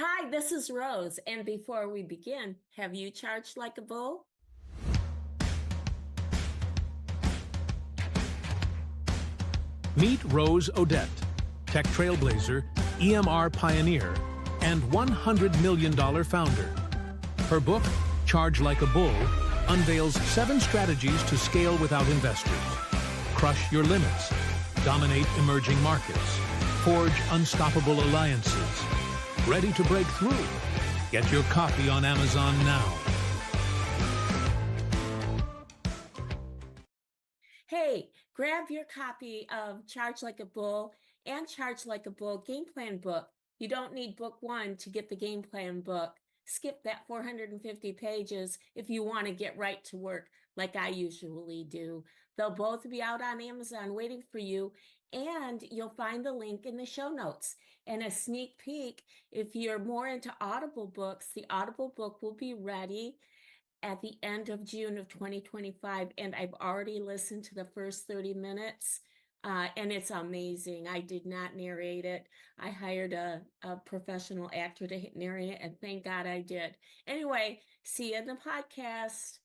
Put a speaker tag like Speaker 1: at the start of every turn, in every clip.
Speaker 1: Hi, this is Rose. And before we begin, have you charged like a bull?
Speaker 2: Meet Rose Odette, tech trailblazer, EMR pioneer, and $100 million founder. Her book, Charge Like a Bull, unveils 7 strategies to scale without investors. Crush your limits, dominate emerging markets, forge unstoppable alliances. Ready to break through? Get your copy on Amazon now.
Speaker 1: Hey, grab your copy of Charge Like a Bull and Charge Like a Bull game plan book. You don't need book 1 to get the game plan book. Skip that 450 pages if you want to get right to work like I usually do. They'll both be out on Amazon waiting for you, and you'll find the link in the show notes. And a sneak peek, if you're more into Audible books, the Audible book will be ready at the end of June of 2025, and I've already listened to the first 30 minutes, and it's amazing. I did not narrate it. I hired a professional actor to narrate it, and thank God I did. Anyway, see you in the podcast.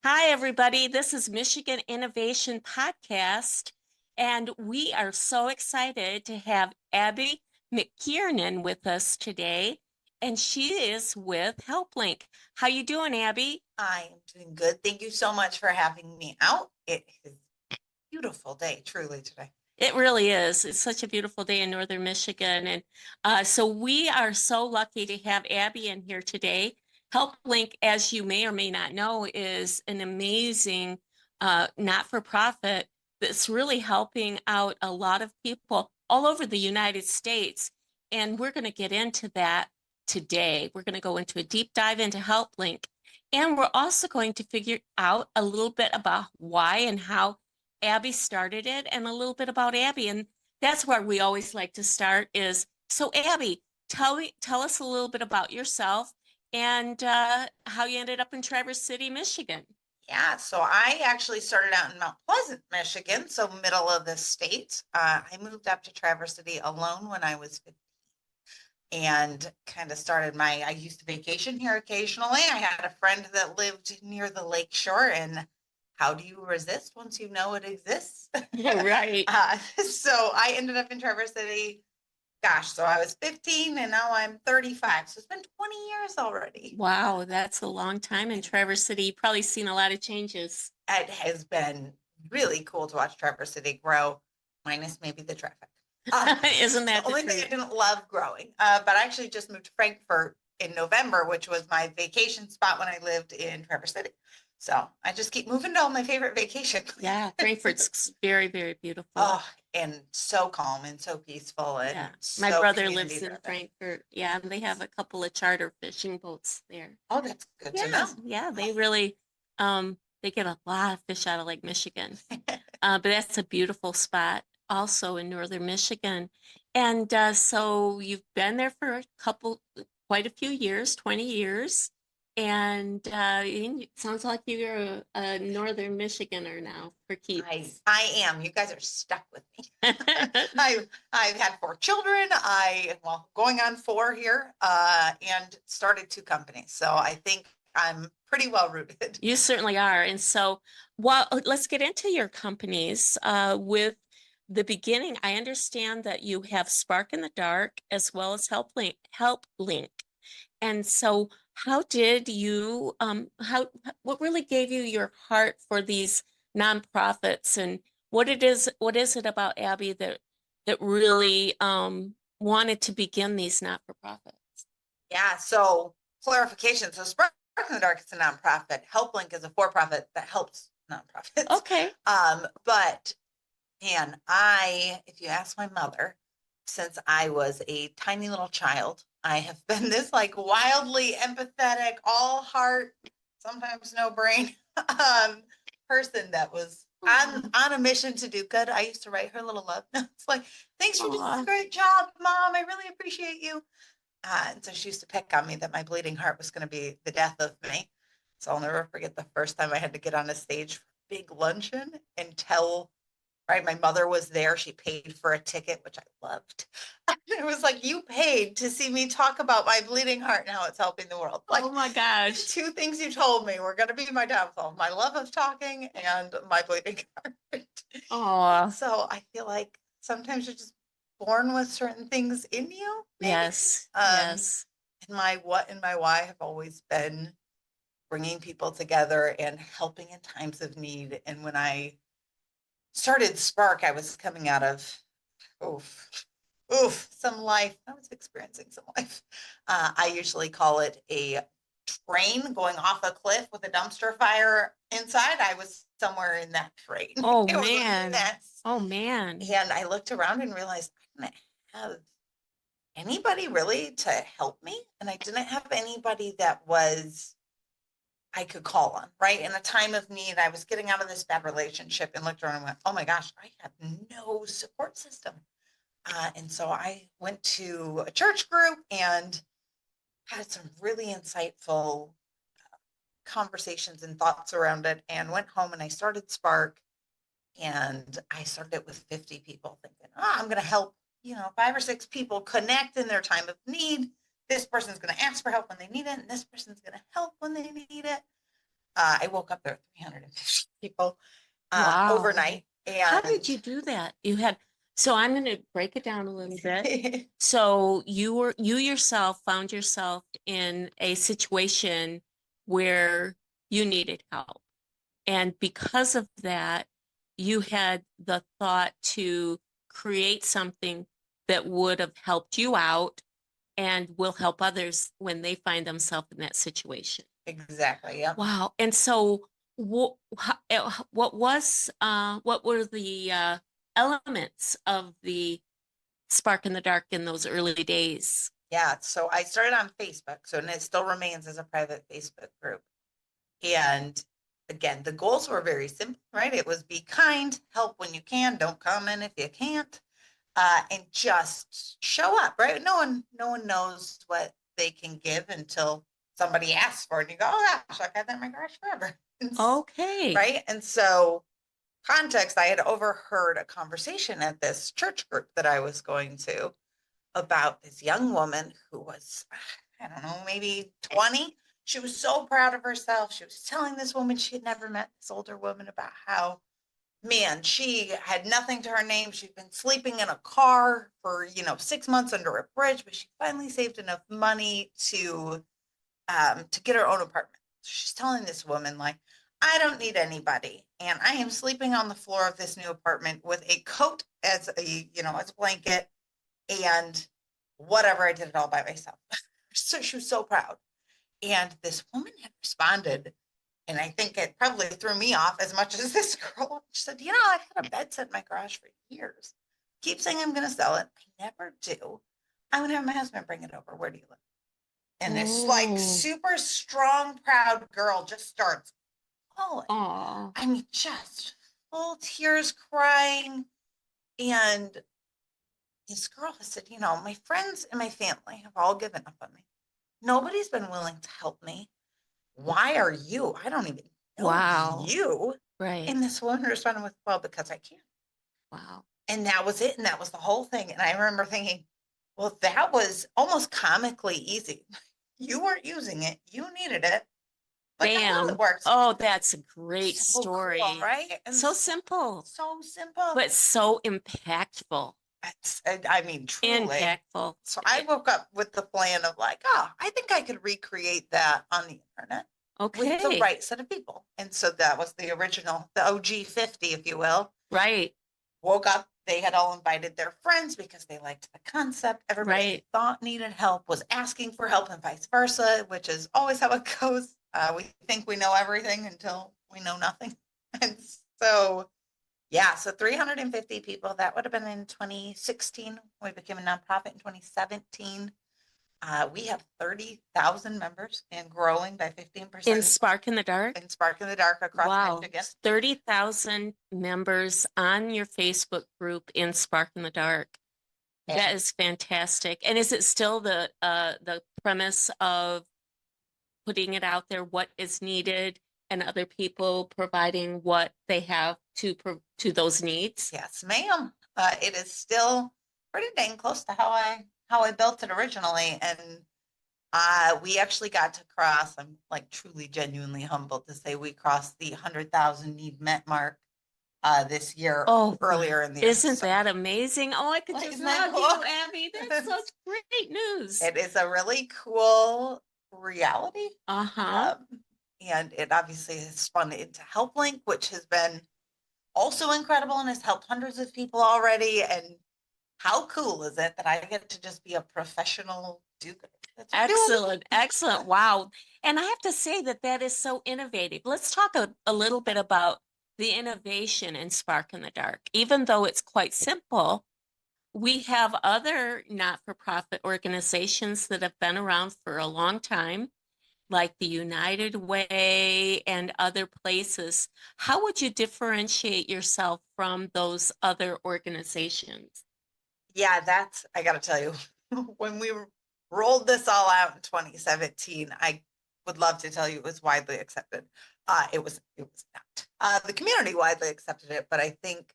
Speaker 1: Hi, everybody. This is Michigan Innovation Podcast, and we are so excited to have Abby McKiernan with us today, and she is with HelpLink. How you doing, Abby?
Speaker 3: I am doing good. Thank you so much for having me out. It is a beautiful day, truly, today.
Speaker 1: It really is. It's such a beautiful day in northern Michigan. And so we are so lucky to have Abby in here today. HelpLink, as you may or may not know, is an amazing not-for-profit that's really helping out a lot of people all over the United States. And we're going to get into that today. We're going to go into a deep dive into HelpLink. And we're also going to figure out a little bit about why and how Abby started it and a little bit about Abby. And that's where we always like to start is, so Abby, tell us a little bit about yourself and how you ended up in Traverse City, Michigan.
Speaker 3: Yeah, so I actually started out in Mount Pleasant, Michigan, so middle of the state. I moved up to Traverse City alone when I was 15 and kind of started I used to vacation here occasionally. I had a friend that lived near the lake shore, and how do you resist once you know it exists?
Speaker 1: Right.
Speaker 3: So I ended up in Traverse City. Gosh, so I was 15 and now I'm 35. So it's been 20 years already.
Speaker 1: Wow, that's a long time in Traverse City. You've probably seen a lot of changes.
Speaker 3: It has been really cool to watch Traverse City grow, minus maybe the traffic.
Speaker 1: Isn't that
Speaker 3: the only thing I didn't love growing? But I actually just moved to Frankfurt in November, which was my vacation spot when I lived in Traverse City. So I just keep moving to all my favorite vacations.
Speaker 1: Yeah, Frankfurt's very, very beautiful.
Speaker 3: Oh, and so calm and so peaceful. And
Speaker 1: yeah.
Speaker 3: so
Speaker 1: My brother lives in Frankfurt. Yeah, and they have a couple of charter fishing boats there.
Speaker 3: Oh, that's good to know.
Speaker 1: Yeah, they really, they get a lot of fish out of Lake Michigan. But that's a beautiful spot also in northern Michigan. And so you've been there for quite a few years, 20 years. And it sounds like you're a northern Michiganer now for keeps.
Speaker 3: I am. You guys are stuck with me. I've had 4 children. Going on 4 here, and started 2 companies. So I think I'm pretty well rooted.
Speaker 1: You certainly are. And so, well, let's get into your companies. With the beginning, I understand that you have Spark in the Dark as well as HelpLink. And so how did you, what really gave you your heart for these nonprofits, and what is it about Abby that really wanted to begin these not-for-profits?
Speaker 3: Yeah, so clarification. So Spark in the Dark is a nonprofit. HelpLink is a for-profit that helps nonprofits.
Speaker 1: Okay.
Speaker 3: But man, if you ask my mother, since I was a tiny little child, I have been this wildly empathetic, all heart, sometimes no brain person that was on a mission to do good. I used to write her little love notes thanks for doing a great job, Mom. I really appreciate you. And so she used to pick on me that my bleeding heart was going to be the death of me. So I'll never forget the first time I had to get on a stage for a big luncheon and tell right? My mother was there. She paid for a ticket, which I loved. It was like, you paid to see me talk about my bleeding heart and how it's helping the world. Like,
Speaker 1: Oh my gosh.
Speaker 3: two things you told me were going to be my downfall, my love of talking and my bleeding heart.
Speaker 1: Oh,
Speaker 3: So I feel like sometimes you're just born with certain things in you. Maybe.
Speaker 1: yes,
Speaker 3: Um,
Speaker 1: yes.
Speaker 3: And my what and my why have always been bringing people together and helping in times of need. And when I started Spark, I was coming out of, some life. I was experiencing some life. I usually call it a train going off a cliff with a dumpster fire inside. I was somewhere in that train.
Speaker 1: Oh
Speaker 3: It was a
Speaker 1: man.
Speaker 3: mess.
Speaker 1: Oh man.
Speaker 3: And I looked around and realized I didn't have anybody really to help me. And I didn't have anybody that I could call on, right? In a time of need, I was getting out of this bad relationship and looked around and went, oh my gosh, I have no support system. And so I went to a church group and had some really insightful conversations and thoughts around it, and went home and I started Spark. And I started it with 50 people, thinking, I'm going to help, 5 or 6 people connect in their time of need. This person's going to ask for help when they need it, and this person's going to help when they need it. I woke up there 350 people
Speaker 1: Wow.
Speaker 3: overnight. And
Speaker 1: How did you do that? So I'm going to break it down a little bit. So you yourself found yourself in a situation where you needed help. And because of that, you had the thought to create something that would have helped you out and will help others when they find themselves in that situation.
Speaker 3: Exactly. Yeah.
Speaker 1: Wow. And so what were the elements of the Spark in the Dark in those early days?
Speaker 3: Yeah. So I started on Facebook. So, and it still remains as a private Facebook group. And again, the goals were very simple, right? It was be kind, help when you can, don't come in if you can't, and just show up, right? No one knows what they can give until somebody asks for it. And you go, oh gosh, I've had that in my garage forever.
Speaker 1: Okay.
Speaker 3: Right. And so context, I had overheard a conversation at this church group that I was going to about this young woman who was, I don't know, maybe 20. She was so proud of herself. She was telling this woman she had never met, this older woman, about how, man, she had nothing to her name. She'd been sleeping in a car for, 6 months under a bridge, but she finally saved enough money to get her own apartment. She's telling this woman, like, I don't need anybody. And I am sleeping on the floor of this new apartment with a coat as as a blanket, and whatever, I did it all by myself. So she was so proud. And this woman had responded, and I think it probably threw me off as much as this girl. She said, I've had a bed set in my garage for years. Keep saying I'm going to sell it. I never do. I'm going to have my husband bring it over. Where do you live? And this like super strong, proud girl just starts bawling. I mean, just full tears, crying. And this girl has said, my friends and my family have all given up on me. Nobody's been willing to help me. Why are you? I don't even know you.
Speaker 1: Right.
Speaker 3: And this woman responded with, well, because I can.
Speaker 1: Wow.
Speaker 3: And that was it. And that was the whole thing. And I remember thinking, well, that was almost comically easy. You weren't using it. You needed it. But
Speaker 1: Bam.
Speaker 3: it works.
Speaker 1: Oh, that's a great
Speaker 3: So
Speaker 1: story.
Speaker 3: cool, right? And
Speaker 1: so simple.
Speaker 3: So simple.
Speaker 1: But so impactful.
Speaker 3: I mean, truly.
Speaker 1: Impactful.
Speaker 3: So I woke up with the plan of like, I think I could recreate that on the internet.
Speaker 1: Okay.
Speaker 3: With the right set of people. And so that was the original, the OG 50, if you will.
Speaker 1: Right.
Speaker 3: Woke up, they had all invited their friends because they liked the concept. Everybody they thought needed help was asking for help, and vice versa, which is always how it goes. We think we know everything until we know nothing. And so, so 350 people, that would have been in 2016. We became a nonprofit in 2017. We have 30,000 members and growing by 15%.
Speaker 1: In Spark in the Dark?
Speaker 3: In Spark in the Dark across Michigan.
Speaker 1: 30,000 members on your Facebook group in Spark in the Dark. Yeah. That is fantastic. And is it still the premise of putting it out there, what is needed, and other people providing what they have to those needs?
Speaker 3: Yes, ma'am. It is still pretty dang close to how I built it originally. And we actually got to cross, I'm like truly genuinely humbled to say we crossed the 100,000 need met mark this year
Speaker 1: Oh,
Speaker 3: earlier in the year.
Speaker 1: isn't
Speaker 3: So
Speaker 1: that amazing? Oh, I could
Speaker 3: Like,
Speaker 1: just
Speaker 3: isn't that
Speaker 1: hug
Speaker 3: cool?
Speaker 1: you, Abby. That's such great news.
Speaker 3: it is a really cool reality.
Speaker 1: Uh-huh.
Speaker 3: And it obviously has spun into HelpLink, which has been also incredible and has helped hundreds of people already. And how cool is it that I get to just be a professional do-gooder?
Speaker 1: Excellent, excellent. Wow. And I have to say that that is so innovative. Let's talk a little bit about the innovation in Spark in the Dark. Even though it's quite simple, we have other not-for-profit organizations that have been around for a long time, like the United Way and other places. How would you differentiate yourself from those other organizations?
Speaker 3: Yeah, I got to tell you, when we rolled this all out in 2017, I would love to tell you it was widely accepted. It was not. The community widely accepted it, but I think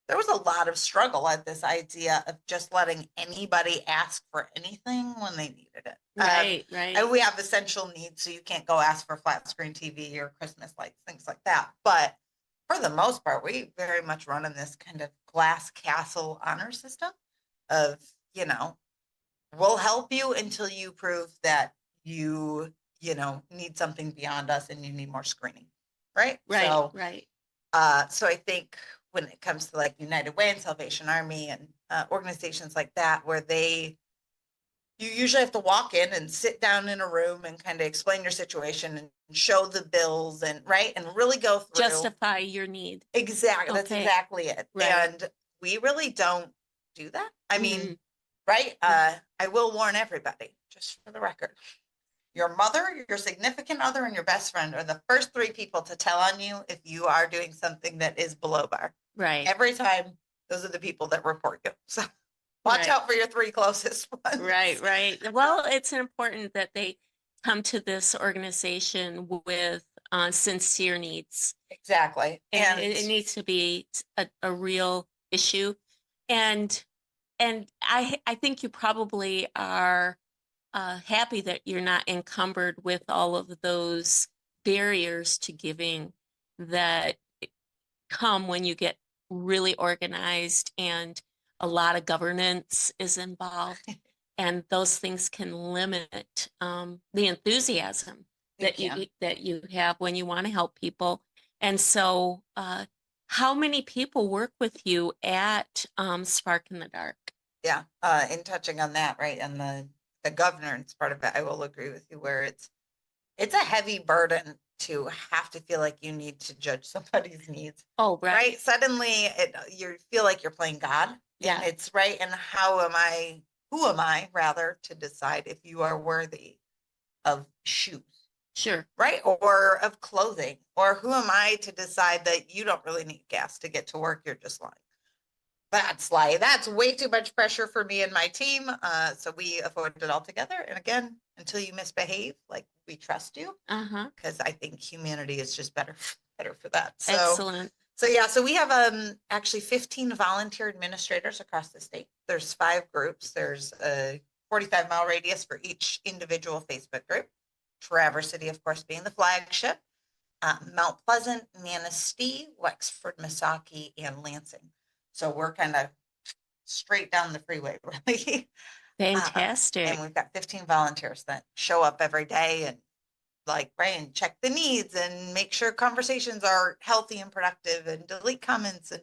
Speaker 3: there was a lot of struggle at this idea of just letting anybody ask for anything when they needed it.
Speaker 1: Right, right.
Speaker 3: And we have essential needs, so you can't go ask for flat screen TV or Christmas lights, things like that. But for the most part, we very much run in this kind of glass castle honor system of, we'll help you until you prove that need something beyond us and you need more screening. Right.
Speaker 1: Right,
Speaker 3: So,
Speaker 1: right.
Speaker 3: so I think when it comes to like United Way and Salvation Army and organizations like that, where you usually have to walk in and sit down in a room and kind of explain your situation and show the bills and really go through.
Speaker 1: Justify your need.
Speaker 3: Exactly. That's
Speaker 1: Okay.
Speaker 3: exactly it.
Speaker 1: Right.
Speaker 3: And we really don't do that. I mean, right. I will warn everybody, just for the record, your mother, your significant other, and your best friend are the first three people to tell on you if you are doing something that is below bar.
Speaker 1: Right.
Speaker 3: Every time, those are the people that report you. So watch out for your three closest ones.
Speaker 1: Right, right. Well, it's important that they come to this organization with sincere needs.
Speaker 3: Exactly.
Speaker 1: And it needs to be a real issue. And I think you probably are happy that you're not encumbered with all of those barriers to giving that come when you get really organized and a lot of governance is involved. And those things can limit the enthusiasm that you have when you want to help people. And so how many people work with you at Spark in the Dark?
Speaker 3: Yeah, in touching on that, right, and the governance part of it, I will agree with you where it's a heavy burden to have to feel like you need to judge somebody's needs.
Speaker 1: Oh, right.
Speaker 3: Suddenly you feel like you're playing God.
Speaker 1: Yeah.
Speaker 3: And it's right. And who am I rather to decide if you are worthy of shoes?
Speaker 1: Sure.
Speaker 3: Right. Or of clothing, or who am I to decide that you don't really need gas to get to work? You're just lying. That's way too much pressure for me and my team. So we avoid it altogether. And again, until you misbehave, like we trust you. Because I think humanity is just better for that. So,
Speaker 1: excellent.
Speaker 3: So yeah, so we have actually 15 volunteer administrators across the state. There's 5 groups. There's a 45-mile radius for each individual Facebook group. Traverse City, of course, being the flagship. Mount Pleasant, Manistee, Wexford, Misaki, and Lansing. So we're kind of straight down the freeway, really.
Speaker 1: Fantastic.
Speaker 3: And we've got 15 volunteers that show up every day and and check the needs and make sure conversations are healthy and productive and delete comments and,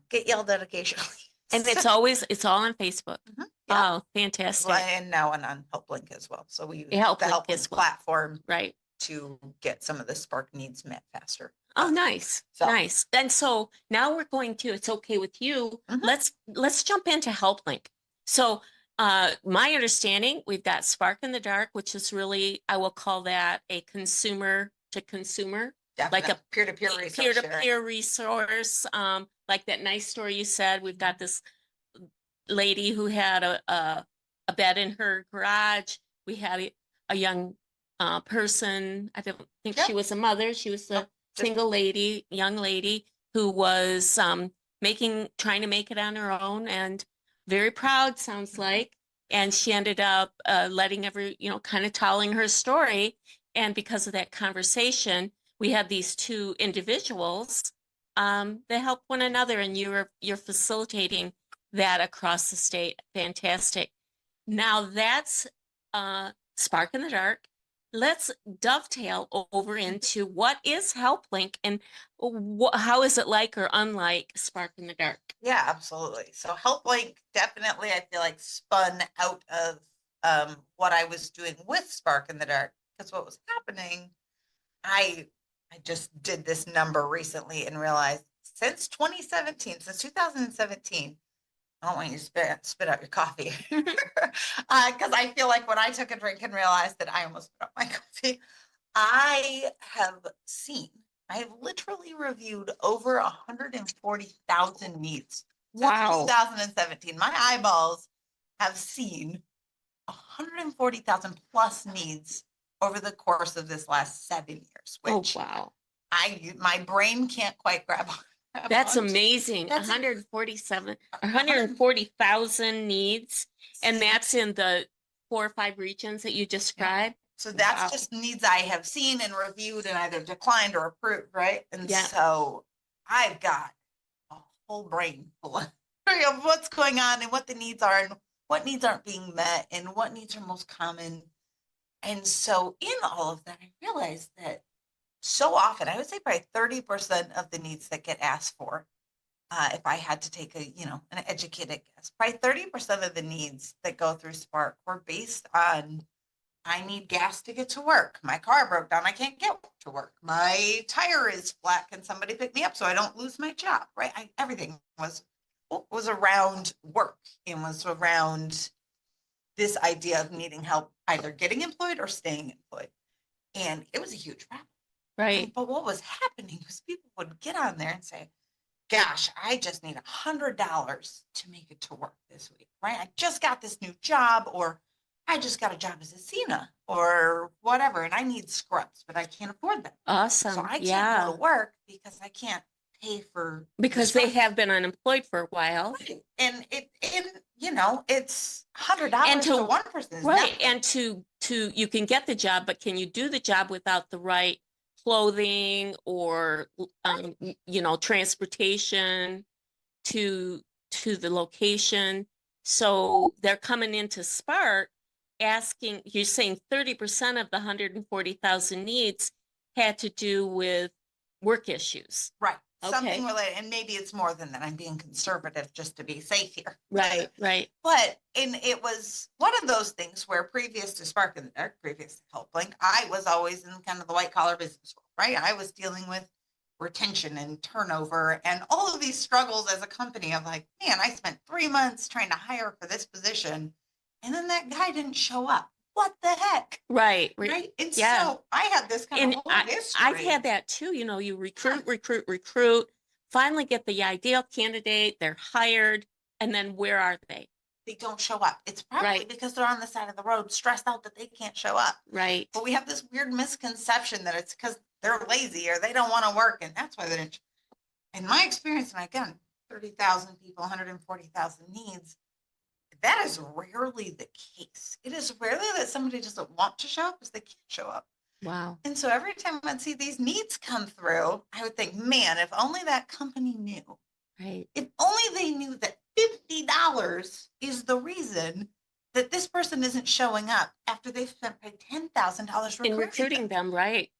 Speaker 3: get yelled at occasionally.
Speaker 1: And it's all on Facebook.
Speaker 3: Yeah.
Speaker 1: Oh, fantastic.
Speaker 3: Well, and now on HelpLink as well. So we use the
Speaker 1: HelpLink
Speaker 3: HelpLink platform
Speaker 1: right
Speaker 3: to get some of the Spark needs met faster.
Speaker 1: Oh, nice. Nice. And so now we're going to, it's okay with you. Let's jump into HelpLink. So my understanding, we've got Spark in the Dark, which is really, I will call that a consumer to consumer, like a
Speaker 3: peer-to-peer resource.
Speaker 1: Peer-to-peer resource. Like that nice story you said, we've got this lady who had a bed in her garage. We had a young person. I don't think
Speaker 3: Yep.
Speaker 1: she was a mother. She was a
Speaker 3: Nope, just-
Speaker 1: single lady, young lady who was trying to make it on her own and very proud, sounds like. And she ended up letting kind of telling her story. And because of that conversation, we had these two individuals that help one another, and you're facilitating that across the state. Fantastic. Now that's Spark in the Dark. Let's dovetail over into what is HelpLink and how is it like or unlike Spark in the Dark?
Speaker 3: Yeah, absolutely. So HelpLink definitely, I feel like, spun out of what I was doing with Spark in the Dark, because what was happening, I just did this number recently and realized since 2017, since 2017, I don't want you to spit out your coffee. Because I feel like when I took a drink and realized that I almost spit out my coffee, I have literally reviewed over 140,000 needs since
Speaker 1: Wow.
Speaker 3: 2017. My eyeballs have seen 140,000 plus needs over the course of this last 7 years, which
Speaker 1: wow.
Speaker 3: my brain can't quite grab.
Speaker 1: That's
Speaker 3: onto.
Speaker 1: amazing.
Speaker 3: That's
Speaker 1: 140,000 needs. And that's in the 4 or 5 regions that you described.
Speaker 3: So that's
Speaker 1: Wow.
Speaker 3: just needs I have seen and reviewed and either declined or approved, right? And
Speaker 1: Yeah.
Speaker 3: so I've got a whole brain full of what's going on and what the needs are and what needs aren't being met and what needs are most common. And so in all of that, I realized that so often, I would say probably 30% of the needs that get asked for, if I had to take an educated guess, probably 30% of the needs that go through Spark were based on, I need gas to get to work. My car broke down. I can't get to work. My tire is flat. Can somebody pick me up so I don't lose my job? Right. Everything was around work and was around this idea of needing help, either getting employed or staying employed. And it was a huge problem.
Speaker 1: Right.
Speaker 3: But what was happening was people would get on there and say, gosh, I just need $100 to make it to work this week, right? I just got this new job, or I just got a job as a CNA or whatever, and I need scrubs, but I can't afford them.
Speaker 1: Awesome.
Speaker 3: So I can't
Speaker 1: yeah.
Speaker 3: go to work because I can't pay for
Speaker 1: because they have been unemployed for a while.
Speaker 3: Right. And it's $100
Speaker 1: And
Speaker 3: to one person is
Speaker 1: right.
Speaker 3: nothing.
Speaker 1: And to you can get the job, but can you do the job without the right clothing or transportation to the location? So they're coming into Spark asking, you're saying 30% of the 140,000 needs had to do with work issues.
Speaker 3: Right.
Speaker 1: Okay.
Speaker 3: Something related, and maybe it's more than that. I'm being conservative just to be safe here.
Speaker 1: Right, right.
Speaker 3: But it was one of those things where previous to Spark in the Dark, previous to HelpLink, I was always in kind of the white collar business world, right? I was dealing with retention and turnover and all of these struggles as a company of like, man, I spent 3 months trying to hire for this position, and then that guy didn't show up. What the heck?
Speaker 1: Right.
Speaker 3: Right. And
Speaker 1: yeah.
Speaker 3: so I had this kind of whole history.
Speaker 1: I've had that too. You recruit, finally get the ideal candidate, they're hired, and then where are they?
Speaker 3: They don't show up. It's probably because they're on the side of the road, stressed out that they can't show up.
Speaker 1: Right.
Speaker 3: But we have this weird misconception that it's because they're lazy or they don't want to work, and that's why they didn't. In my experience, and again, 30,000 people, 140,000 needs, that is rarely the case. It is rarely that somebody doesn't want to show up because they can't show up.
Speaker 1: Wow.
Speaker 3: And so every time I'd see these needs come through, I would think, man, if only that company knew.
Speaker 1: Right.
Speaker 3: If only they knew that $50 is the reason that this person isn't showing up after they've spent $10,000
Speaker 1: in recruiting them. Right.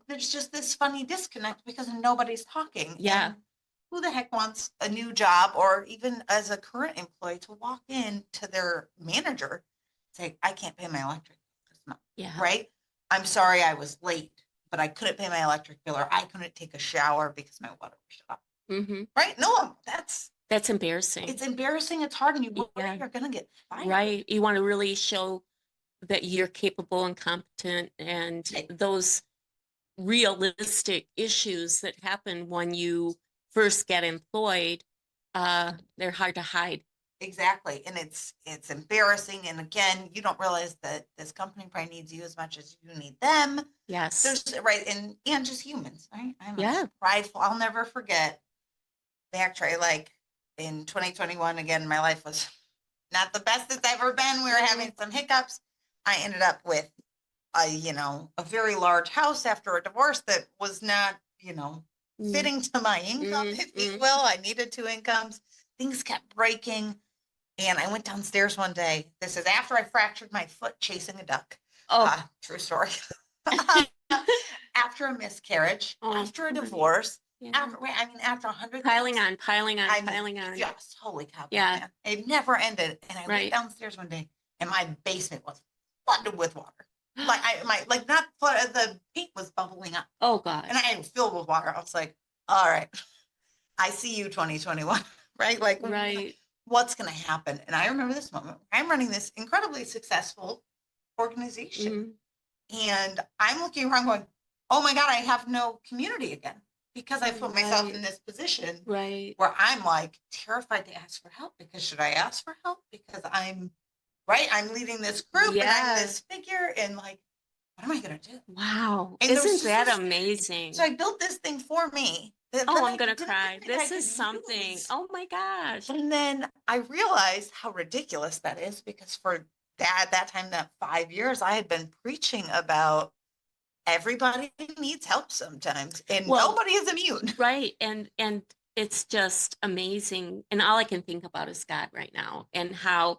Speaker 3: There's just this funny disconnect because nobody's talking.
Speaker 1: Yeah.
Speaker 3: And who the heck wants a new job, or even as a current employee, to walk in to their manager, say, I can't pay my electric bill this month.
Speaker 1: Yeah.
Speaker 3: Right. I'm sorry I was late, but I couldn't pay my electric bill, or I couldn't take a shower because my water was shut off.
Speaker 1: Mm-hmm.
Speaker 3: Right. No, that's
Speaker 1: embarrassing.
Speaker 3: It's embarrassing. It's hard, and you're going to get fired.
Speaker 1: Right. You want to really show that you're capable and competent, and those realistic issues that happen when you first get employed, they're hard to hide.
Speaker 3: exactly. And it's embarrassing. And again, you don't realize that this company probably needs you as much as you need them.
Speaker 1: Yes.
Speaker 3: There's right. And just humans, right? I'm
Speaker 1: Yeah.
Speaker 3: prideful. I'll never forget actually, like in 2021, again, my life was not the best it's ever been. We were having some hiccups. I ended up with a very large house after a divorce that was not, fitting to my income, if you will. I needed 2 incomes. Things kept breaking. And I went downstairs one day. This is after I fractured my foot chasing a duck.
Speaker 1: Oh,
Speaker 3: True story. After a miscarriage,
Speaker 1: Oh,
Speaker 3: after a
Speaker 1: honey.
Speaker 3: divorce,
Speaker 1: yeah.
Speaker 3: after 100
Speaker 1: Piling
Speaker 3: things.
Speaker 1: on, piling on,
Speaker 3: I mean,
Speaker 1: piling on.
Speaker 3: Just holy cow,
Speaker 1: Yeah.
Speaker 3: man. It never ended. And I
Speaker 1: Right.
Speaker 3: went downstairs one day and my basement was flooded with water. Like not flooded, the paint was bubbling up.
Speaker 1: Oh God.
Speaker 3: And I was filled with water. I was like, all right, I see you 2021, right? Like,
Speaker 1: Right.
Speaker 3: what's going to happen? And I remember this moment. I'm running this incredibly successful organization. And I'm looking around going, oh my God, I have no community again because I put myself in this position
Speaker 1: Right.
Speaker 3: where I'm like terrified to ask for help because should I ask for help? Because I'm leading this group and I'm this figure and like, what am I going to do?
Speaker 1: Wow.
Speaker 3: And
Speaker 1: Isn't that amazing?
Speaker 3: So I built this thing for me.
Speaker 1: Oh, I'm going to cry. This is something. Oh my gosh.
Speaker 3: And then I realized how ridiculous that is because for that time, that 5 years, I had been preaching about everybody needs help sometimes and nobody is immune.
Speaker 1: Right. And it's just amazing. And all I can think about is God right now and how,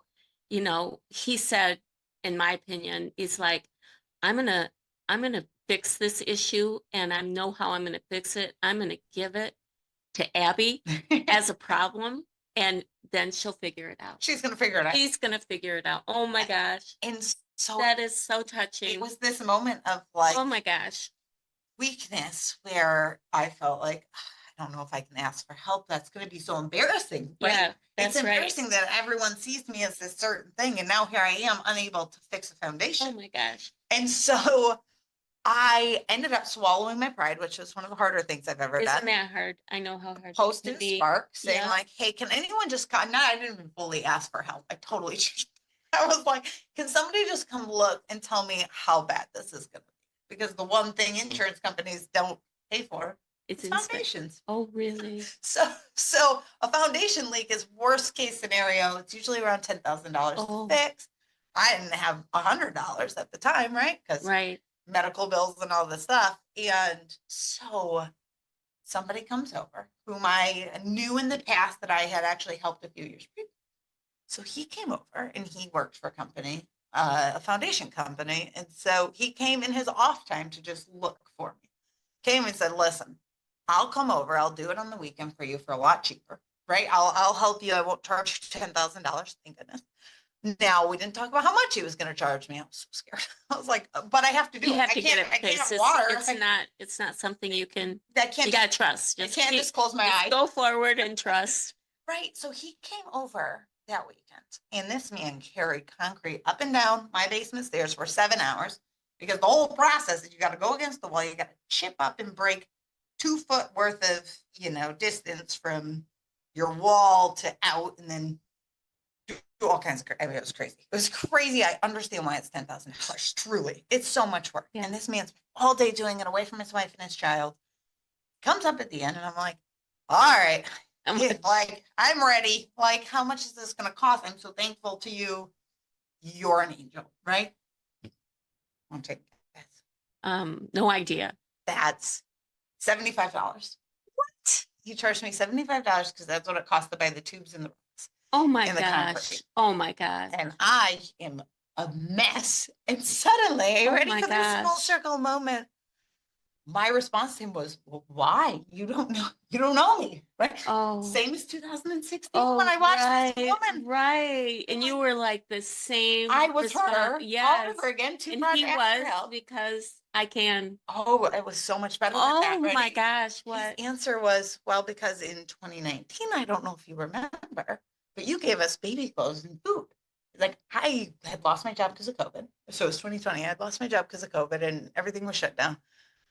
Speaker 1: he said, in my opinion, is like, I'm going to fix this issue and I know how I'm going to fix it. I'm going to give it to Abby as a problem and then she'll figure it out.
Speaker 3: She's going to figure it out.
Speaker 1: She's going to figure it out. Oh my gosh.
Speaker 3: And so
Speaker 1: that is so touching.
Speaker 3: It was this moment of like,
Speaker 1: oh my gosh,
Speaker 3: weakness where I felt like, I don't know if I can ask for help. That's going to be so embarrassing. Right?
Speaker 1: Yeah,
Speaker 3: it's embarrassing that everyone sees me as this certain thing. And now here I am unable to fix a foundation.
Speaker 1: Oh my gosh.
Speaker 3: And so I ended up swallowing my pride, which was one of the harder things I've ever done.
Speaker 1: Isn't that hard? I know how hard.
Speaker 3: Post in Spark saying like, hey, can anyone just come? No, I didn't even fully ask for help. I totally changed. I was like, can somebody just come look and tell me how bad this is going to be? Because the one thing insurance companies don't pay for is foundations.
Speaker 1: Oh, really?
Speaker 3: So a foundation leak is worst case scenario. It's usually around $10,000 to fix. I didn't have $100 at the time, right? Because medical bills and all this stuff. And so somebody comes over whom I knew in the past that I had actually helped a few years previous. So he came over and he worked for a company, a foundation company. And so he came in his off time to just look for me. Came and said, listen, I'll come over. I'll do it on the weekend for you for a lot cheaper, right? I'll help you. I won't charge you $10,000. Thank goodness. Now we didn't talk about how much he was going to charge me. I was so scared. I was like, but I have to do it.
Speaker 1: I can't
Speaker 3: water.
Speaker 1: It's not something you can,
Speaker 3: you
Speaker 1: got to trust.
Speaker 3: I can't just close my eyes.
Speaker 1: Go forward and trust.
Speaker 3: Right. So he came over that weekend and this man carried concrete up and down my basement stairs for 7 hours because the whole process is you got to go against the wall. You got to chip up and break 2 foot worth of, distance from your wall to out and then do all kinds of, it was crazy. It was crazy. I understand why it's $10,000. Truly. It's so much work. Yeah. And this man's all day doing it away from his wife and his child. Comes up at the end and I'm like, all right. I'm ready. Like, how much is this going to cost? I'm so thankful to you. You're an angel, right? I'll take that.
Speaker 1: No idea.
Speaker 3: That's $75. What? He charged me $75 because that's what it cost to buy the tubes and the rocks.
Speaker 1: Oh my gosh. Oh my gosh.
Speaker 3: And I am a mess. And suddenly, ready for this full circle moment. My response to him was, well, why? You don't know me, right?
Speaker 1: Oh,
Speaker 3: same as 2016 when I watched this woman.
Speaker 1: Right. And you were like the same.
Speaker 3: I was her.
Speaker 1: Yes.
Speaker 3: All over again.
Speaker 1: And he was help. Because I can.
Speaker 3: Oh, it was so much better.
Speaker 1: Oh
Speaker 3: than that,
Speaker 1: my gosh. What?
Speaker 3: His answer was, well, because in 2019, I don't know if you remember, but you gave us baby clothes and food. Like I had lost my job because of COVID. So it was 2020. I had lost my job because of COVID and everything was shut down.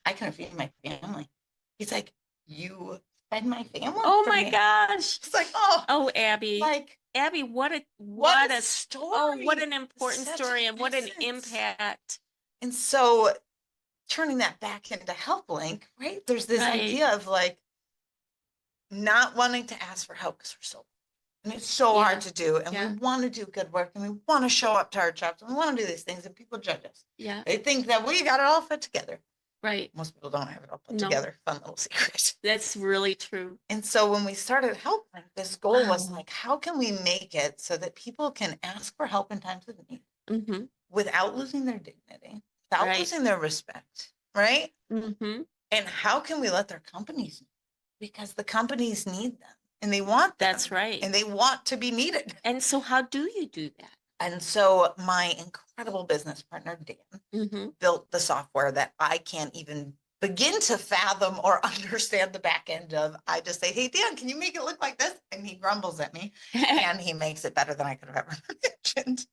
Speaker 3: I couldn't feed my family. He's like, you fed my family?
Speaker 1: Oh my gosh.
Speaker 3: It's like,
Speaker 1: oh, Abby.
Speaker 3: Like,
Speaker 1: Abby, what a
Speaker 3: story.
Speaker 1: oh, what an important
Speaker 3: Such
Speaker 1: story and what an
Speaker 3: essence.
Speaker 1: impact.
Speaker 3: And so turning that back into HelpLink, right? There's this
Speaker 1: Right.
Speaker 3: idea of like not wanting to ask for help because we're so, and it's so
Speaker 1: Yeah.
Speaker 3: hard to do. And
Speaker 1: Yeah.
Speaker 3: we want to do good work and we want to show up to our jobs and we want to do these things and people judge us.
Speaker 1: Yeah.
Speaker 3: They think that we got it all put together.
Speaker 1: Right.
Speaker 3: Most people don't have it all put
Speaker 1: No.
Speaker 3: together. Fun little secret.
Speaker 1: That's really true.
Speaker 3: And so when we started HelpLink, this goal was
Speaker 1: Wow.
Speaker 3: like, how can we make it so that people can ask for help in times of need
Speaker 1: Mm-hmm.
Speaker 3: without losing their dignity, without
Speaker 1: Right.
Speaker 3: losing their respect, right?
Speaker 1: Mm-hmm.
Speaker 3: And how can we let their companies know? Because the companies need them and they want them.
Speaker 1: That's right.
Speaker 3: And they want to be needed.
Speaker 1: And so how do you do that?
Speaker 3: And so my incredible business partner, Dan,
Speaker 1: Mm-hmm.
Speaker 3: built the software that I can't even begin to fathom or understand the back end of. I just say, hey, Dan, can you make it look like this? And he grumbles at me and he makes it better than I could have ever imagined.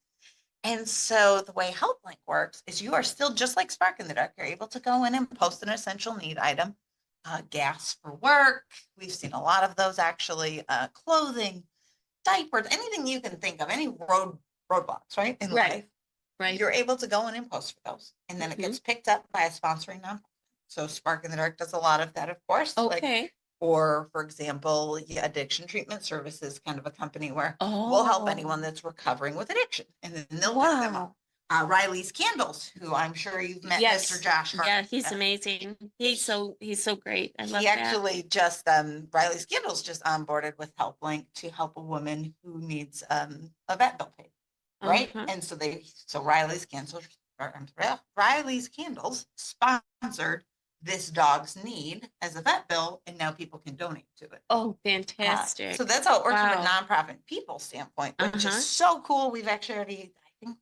Speaker 3: And so the way HelpLink works is you are still just like Spark in the Dark. You're able to go in and post an essential need item, gas for work. We've seen a lot of those actually, clothing, diapers, anything you can think of, any roadblocks, right? In
Speaker 1: Right.
Speaker 3: life,
Speaker 1: Right.
Speaker 3: you're able to go in and post for those. And then it gets picked up by a sponsoring nonprofit. So Spark in the Dark does a lot of that, of course. Like,
Speaker 1: Okay.
Speaker 3: or for example, addiction treatment services, kind of a company where we'll help anyone that's recovering with addiction. And then they'll pick them up. Riley's Candles, who I'm sure you've met,
Speaker 1: Yes.
Speaker 3: Mr. Josh Hart.
Speaker 1: Yeah, he's amazing. He's so great. I love
Speaker 3: He
Speaker 1: that.
Speaker 3: actually just Riley's Candles just onboarded with HelpLink to help a woman who needs a vet bill paid, right?
Speaker 1: Uh-huh.
Speaker 3: And so Riley's Candles sponsored this dog's need as a vet bill, and now people can donate to it.
Speaker 1: Oh, fantastic.
Speaker 3: So that's how it works from a
Speaker 1: Wow.
Speaker 3: nonprofit people standpoint, which
Speaker 1: Uh-huh.
Speaker 3: is so cool. We've actually already, I think,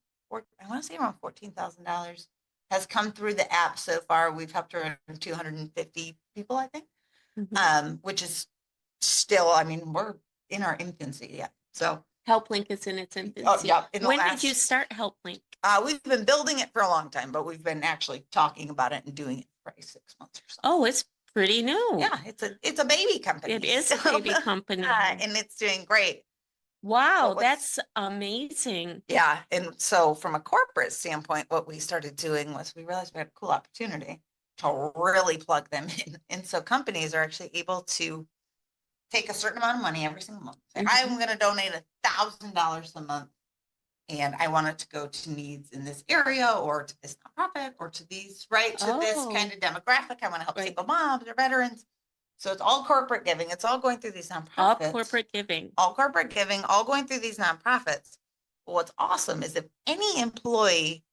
Speaker 3: I want to say around $14,000 has come through the app so far. We've helped around 250 people, I think,
Speaker 1: Mhm.
Speaker 3: which is still, I mean, we're in our infancy yet. So
Speaker 1: HelpLink is in its infancy.
Speaker 3: oh, yeah.
Speaker 1: When did you start HelpLink?
Speaker 3: We've been building it for a long time, but we've been actually talking about it and doing it for 6 months or so.
Speaker 1: Oh, it's pretty new.
Speaker 3: Yeah, it's a baby company.
Speaker 1: It is a baby company.
Speaker 3: And it's doing great.
Speaker 1: Wow,
Speaker 3: But
Speaker 1: that's amazing.
Speaker 3: Yeah. And so from a corporate standpoint, what we started doing was we realized we had a cool opportunity to really plug them in. And so companies are actually able to take a certain amount of money every single month. Say, I'm going to donate $1,000 a month. And I want it to go to needs in this area or to this nonprofit or to these, right? To this kind of demographic. I want to help single moms or veterans. So it's all corporate giving. It's all going through these nonprofits.
Speaker 1: All corporate giving.
Speaker 3: All corporate giving, all going through these nonprofits. But what's awesome is if any employee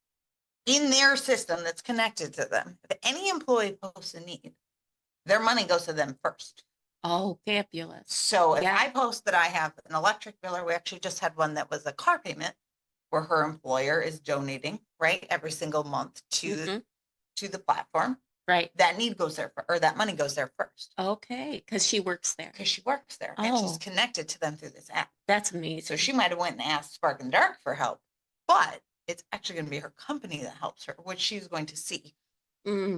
Speaker 3: in their system that's connected to them, if any employee posts a need, their money goes to them first.
Speaker 1: Oh, fabulous.
Speaker 3: So if I post that I have an electric bill, or we actually just had one that was a car payment where her employer is donating, right, every single month to the platform.
Speaker 1: Right.
Speaker 3: That need goes there, or that money goes there first.
Speaker 1: Okay, because she works there.
Speaker 3: Because she works there, and she's connected to them through this app.
Speaker 1: That's amazing.
Speaker 3: So she might have went and asked Spark in the Dark for help, but it's actually going to be her company that helps her, which she's going to see.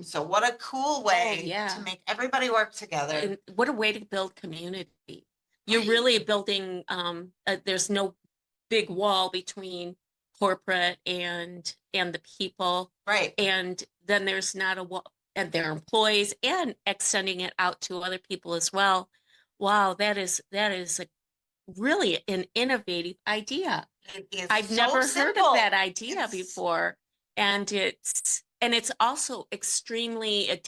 Speaker 3: So what a cool way to make everybody work together.
Speaker 1: And what a way to build community. You're really building, there's no big wall between corporate and the people. Right. And then there's not a wall, and their employees, and extending it out to other people as well. Wow, that is really an innovative idea.
Speaker 3: It is
Speaker 1: I've never heard of that idea before. And it's also extremely, it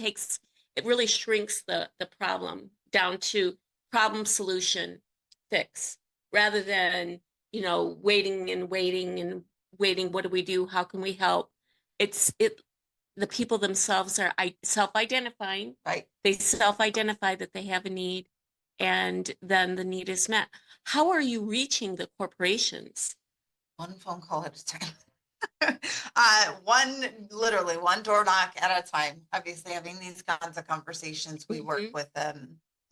Speaker 1: really shrinks the problem down to problem, solution, fix, rather than, waiting and waiting and waiting. What do we do? How can we help? The people themselves are self-identifying. Right. They self-identify that they have a need, and then the need is met. How are you reaching the corporations?
Speaker 3: One phone call at a time. Literally one door knock at a time. Obviously, having these kinds of conversations, we work with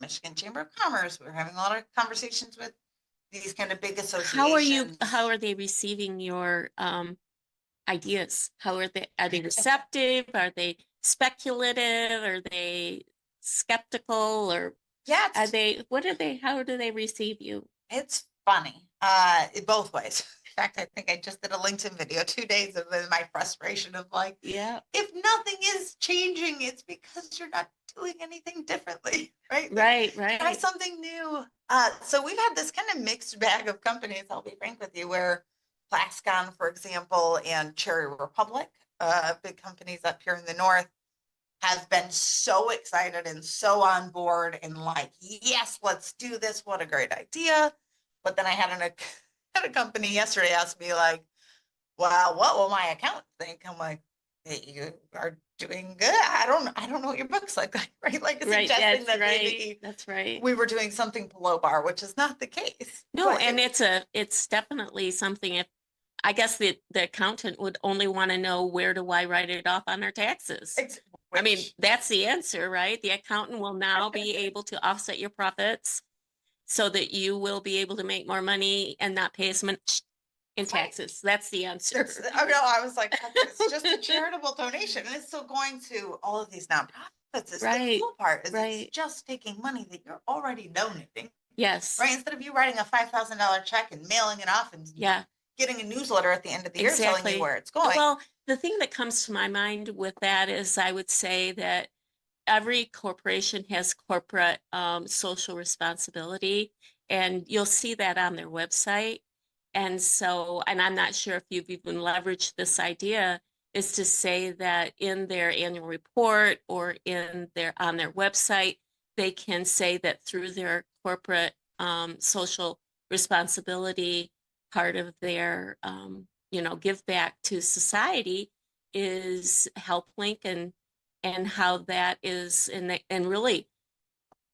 Speaker 3: Michigan Chamber of Commerce. We're having a lot of conversations with these kind of big associations.
Speaker 1: How are they receiving your ideas? Are they receptive? Are they speculative? Are they skeptical? Or how do they receive you?
Speaker 3: It's funny. Both ways. In fact, I think I just did a LinkedIn video 2 days of my frustration of like,
Speaker 1: Yeah.
Speaker 3: if nothing is changing, it's because you're not doing anything differently, right?
Speaker 1: Right,
Speaker 3: Try
Speaker 1: right.
Speaker 3: something new. So we've had this kind of mixed bag of companies, I'll be frank with you, where Plascon, for example, and Cherry Republic, big companies up here in the north, have been so excited and so on board and like, yes, let's do this. What a great idea. But then I had had a company yesterday ask me like, well, what will my accountant think? I'm like, hey, you are doing good. I don't know what your book's like, right? Like
Speaker 1: Right,
Speaker 3: suggesting
Speaker 1: that's
Speaker 3: that
Speaker 1: right.
Speaker 3: maybe
Speaker 1: That's right.
Speaker 3: we were doing something below bar, which is not the case.
Speaker 1: No,
Speaker 3: But
Speaker 1: and it's definitely something. If I guess the accountant would only want to know, where do I write it off on our taxes?
Speaker 3: it's
Speaker 1: I mean,
Speaker 3: which
Speaker 1: that's the answer, right? The accountant will now be able to offset your profits so that you will be able to make more money and not pay as much in
Speaker 3: Right.
Speaker 1: taxes. That's the answer.
Speaker 3: I know, I was like, it's just a charitable donation, and it's still going to all of these nonprofits. Is the
Speaker 1: Right,
Speaker 3: cool part is
Speaker 1: right.
Speaker 3: it's just taking money that you're already donating,
Speaker 1: Yes.
Speaker 3: right? Instead of you writing a $5,000 check and mailing it off and
Speaker 1: Yeah,
Speaker 3: getting a newsletter at the end of the year telling
Speaker 1: exactly.
Speaker 3: you where it's going.
Speaker 1: Well, the thing that comes to my mind with that is, I would say that every corporation has corporate social responsibility, and you'll see that on their website. And so, and I'm not sure if you've even leveraged this idea, is to say that in their annual report or in their on their website, they can say that through their corporate social responsibility, part of their give back to society is HelpLink and how that is and really,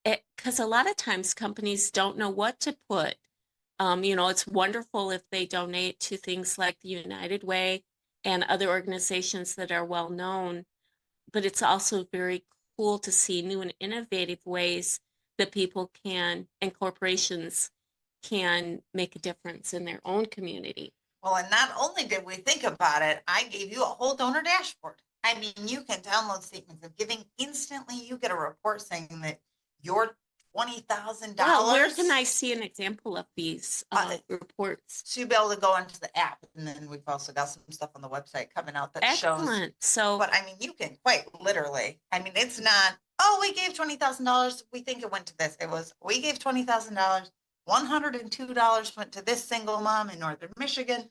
Speaker 1: because a lot of times companies don't know what to put. It's wonderful if they donate to things like the United Way and other organizations that are well known, but it's also very cool to see new and innovative ways that people can and corporations can make a difference in their own community.
Speaker 3: Well, and not only did we think about it, I gave you a whole donor dashboard. I mean, you can download statements of giving instantly. You get a report saying that your $20,000.
Speaker 1: Well, where can I see an example of these reports?
Speaker 3: So you'll be able to go into the app, and then we've also got some stuff on the website coming out that shows.
Speaker 1: Excellent. So,
Speaker 3: But I mean, you can quite literally. I mean, it's not, oh, we gave $20,000. We think it went to this. It was, we gave $20,000. $102 went to this single mom in Northern Michigan.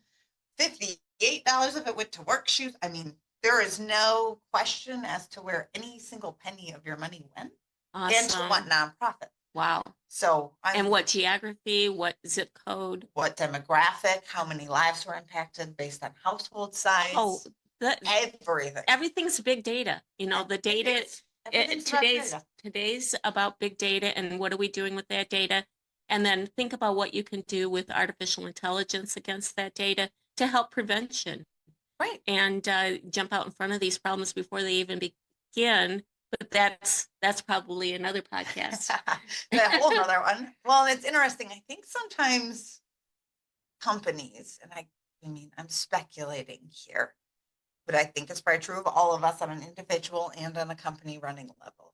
Speaker 3: $58 of it went to work shoes. I mean, there is no question as to where any single penny of your money went and to what
Speaker 1: awesome.
Speaker 3: nonprofit.
Speaker 1: Wow.
Speaker 3: So
Speaker 1: And what geography, what zip code?
Speaker 3: what demographic, how many lives were impacted based on household size,
Speaker 1: Oh,
Speaker 3: everything.
Speaker 1: everything's big data. The data,
Speaker 3: Everything's about data.
Speaker 1: today's about big data and what are we doing with that data? And then think about what you can do with artificial intelligence against that data to help prevention.
Speaker 3: Right.
Speaker 1: And jump out in front of these problems before they even begin. But that's probably another podcast.
Speaker 3: A whole nother one. Well, it's interesting. I think sometimes companies, and I mean, I'm speculating here, but I think it's probably true of all of us on an individual and on a company running level.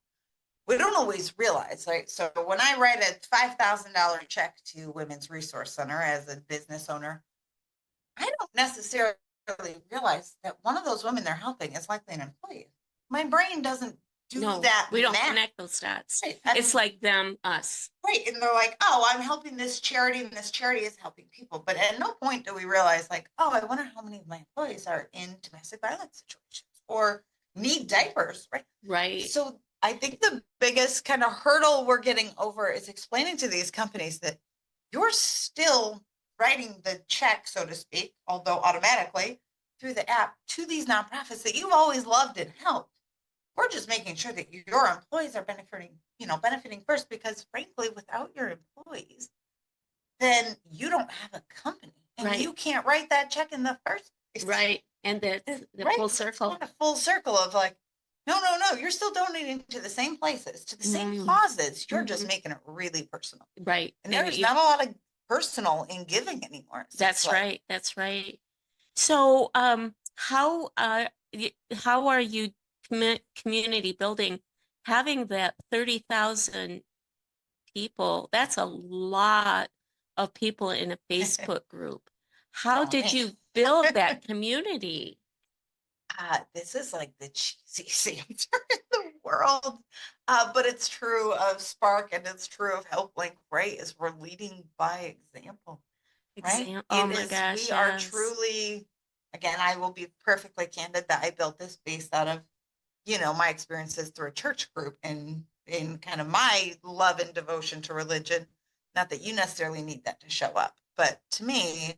Speaker 3: We don't always realize, right? So when I write a $5,000 check to Women's Resource Center as a business owner, I don't necessarily realize that one of those women they're helping is likely an employee. My brain doesn't do that.
Speaker 1: We don't
Speaker 3: math.
Speaker 1: connect those dots.
Speaker 3: Right.
Speaker 1: It's like them, us.
Speaker 3: Right. And they're like, oh, I'm helping this charity and this charity is helping people. But at no point do we realize like, oh, I wonder how many of my employees are in domestic violence situations or need diapers. Right.
Speaker 1: Right.
Speaker 3: So I think the biggest kind of hurdle we're getting over is explaining to these companies that you're still writing the check, so to speak, although automatically through the app to these nonprofits that you've always loved and helped. We're just making sure that your employees are benefiting first, because frankly, without your employees, then you don't have a company and
Speaker 1: right.
Speaker 3: you can't write that check in the first place.
Speaker 1: Right. And the
Speaker 3: right.
Speaker 1: full circle.
Speaker 3: It's kind of full circle of like, no, you're still donating to the same places, to the same causes. You're just making it really personal.
Speaker 1: Right.
Speaker 3: And there's not a lot of personal in giving anymore.
Speaker 1: That's right. That's right. So how are you community building, having that 30,000 people? That's a lot of people in a Facebook group. How
Speaker 3: Oh,
Speaker 1: did
Speaker 3: man.
Speaker 1: you build that community?
Speaker 3: This is like the cheesiest answer in the world. But it's true of Spark and it's true of HelpLink, right? Is we're leading by example, right?
Speaker 1: Oh
Speaker 3: It
Speaker 1: my
Speaker 3: is,
Speaker 1: gosh,
Speaker 3: we are
Speaker 1: yes.
Speaker 3: truly, again, I will be perfectly candid that I built this based out of, my experiences through a church group and in kind of my love and devotion to religion. Not that you necessarily need that to show up, but to me,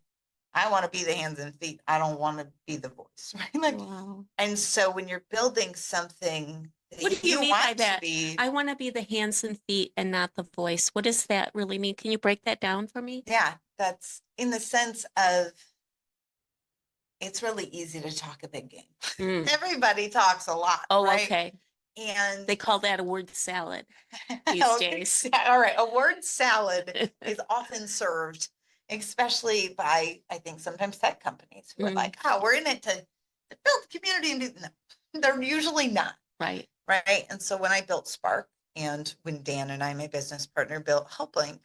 Speaker 3: I want to be the hands and feet. I don't want to be the voice, right? Like,
Speaker 1: Wow.
Speaker 3: and so when you're building something
Speaker 1: What
Speaker 3: that
Speaker 1: do you
Speaker 3: you
Speaker 1: mean by
Speaker 3: want to
Speaker 1: that?
Speaker 3: be,
Speaker 1: I want to be the hands and feet and not the voice. What does that really mean? Can you break that down for me?
Speaker 3: yeah, that's in the sense of it's really easy to talk a big game.
Speaker 1: Mm.
Speaker 3: Everybody talks a lot,
Speaker 1: Oh,
Speaker 3: right?
Speaker 1: okay.
Speaker 3: And
Speaker 1: They call that a word salad these
Speaker 3: okay,
Speaker 1: days.
Speaker 3: yeah, all right. A word salad is often served, especially by, I think, sometimes tech companies who are
Speaker 1: Mm.
Speaker 3: like, oh, we're in it to build community and do, no, they're usually not.
Speaker 1: Right.
Speaker 3: Right. And so when I built Spark and when Dan and I, my business partner, built HelpLink,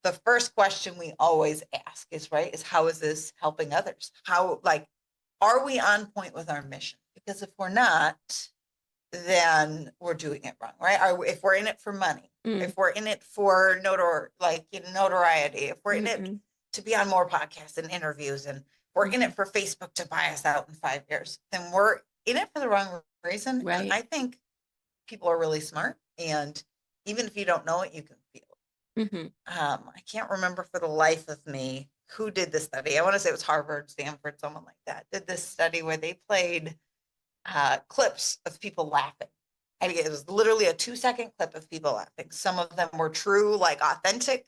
Speaker 3: the first question we always ask is, right, is how is this helping others? How, like, are we on point with our mission? Because if we're not, then we're doing it wrong, right? If we're in it for money, if we're in it for notoriety, if we're in it to be on more podcasts and interviews, and we're in it for Facebook to buy us out in 5 years, then we're in it for the wrong reason.
Speaker 1: Right.
Speaker 3: And I think people are really smart, and even if you don't know it, you can feel it. I can't remember for the life of me who did this study. I want to say it was Harvard, Stanford, someone like that did this study where they played clips of people laughing. I mean, it was literally a 2-second clip of people laughing. Some of them were true, like authentic,